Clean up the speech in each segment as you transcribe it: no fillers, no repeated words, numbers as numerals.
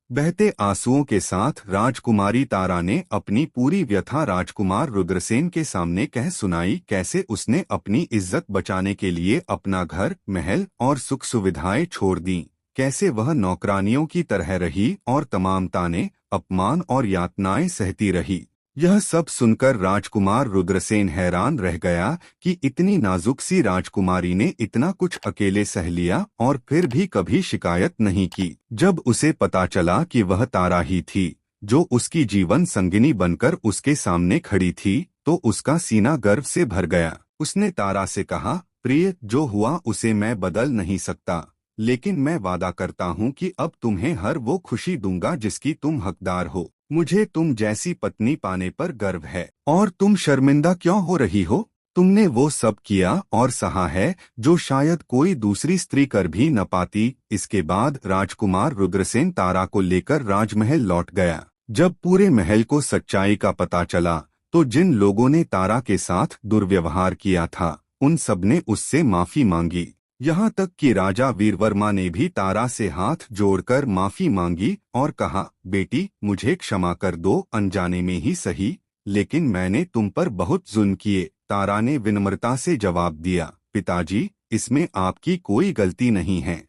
बहते आंसुओं के साथ राजकुमारी तारा ने अपनी पूरी व्यथा राजकुमार रुद्रसेन के सामने कह सुनाई। कैसे उसने अपनी इज्जत बचाने के लिए अपना घर, महल और सुख सुविधाएं छोड़ दी। कैसे वह नौकरानियों की तरह रही और तमाम ताने, अपमान और यातनाएं सहती रही। यह सब सुनकर राजकुमार रुद्रसेन हैरान रह गया कि इतनी नाजुक सी राजकुमारी ने इतना कुछ अकेले सह लिया और फिर भी कभी शिकायत नहीं की। जब उसे पता चला कि वह तारा ही थी जो उसकी जीवन संगिनी बनकर उसके सामने खड़ी थी, तो उसका सीना गर्व से भर गया। उसने तारा से कहा, प्रिय, जो हुआ उसे मैं बदल नहीं सकता, लेकिन मैं वादा करता हूँ कि अब तुम्हें हर वो खुशी दूंगा जिसकी तुम हकदार हो। मुझे तुम जैसी पत्नी पाने पर गर्व है। और तुम शर्मिंदा क्यों हो रही हो? तुमने वो सब किया और सहा है जो शायद कोई दूसरी स्त्री कर भी न पाती। इसके बाद राजकुमार रुद्रसेन तारा को लेकर राजमहल लौट गया। जब पूरे महल को सच्चाई का पता चला, तो जिन लोगों ने तारा के साथ दुर्व्यवहार किया था, उन सबने उससे माफी मांगी। यहाँ तक कि राजा वीरवर्मा ने भी तारा से हाथ जोड़कर माफी मांगी और कहा, बेटी, मुझे क्षमा कर दो, अनजाने में ही सही, लेकिन मैंने तुम पर बहुत जुल्म किए। तारा ने विनम्रता से जवाब दिया, पिताजी, इसमें आपकी कोई गलती नहीं है।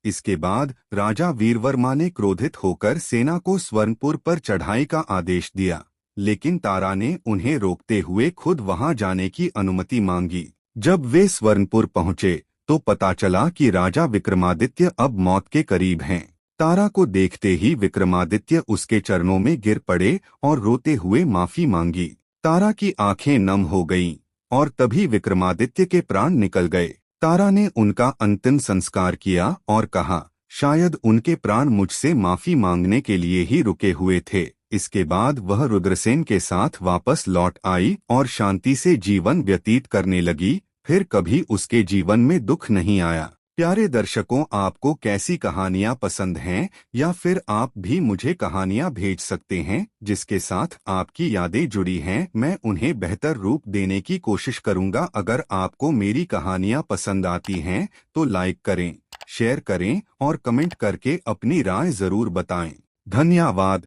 इसके बाद राजा वीरवर्मा ने क्रोधित होकर सेना को स्वर्णपुर पर चढ़ाई का आदेश दिया, लेकिन तारा ने उन्हें रोकते हुए खुद वहां जाने की अनुमति मांगी। जब वे स्वर्णपुर पहुंचे, तो पता चला कि राजा विक्रमादित्य अब मौत के करीब हैं। तारा को देखते ही विक्रमादित्य उसके चरणों में गिर पड़े और रोते हुए माफी मांगी। तारा की आंखें नम हो गईं और तभी विक्रमादित्य के प्राण निकल गए। तारा ने उनका अंतिम संस्कार किया और कहा, शायद उनके प्राण मुझसे माफी मांगने के लिए ही रुके हुए थे। इसके बाद वह रुद्रसेन के साथ वापस लौट आई और शांति से जीवन व्यतीत करने लगी। फिर कभी उसके जीवन में दुख नहीं आया। प्यारे दर्शकों, आपको कैसी कहानियां पसंद हैं, या फिर आप भी मुझे कहानियां भेज सकते हैं जिसके साथ आपकी यादें जुड़ी हैं। मैं उन्हें बेहतर रूप देने की कोशिश करूंगा। अगर आपको मेरी कहानियां पसंद आती हैं तो लाइक करें, शेयर करें और कमेंट करके अपनी राय जरूर बताएं। धन्यवाद।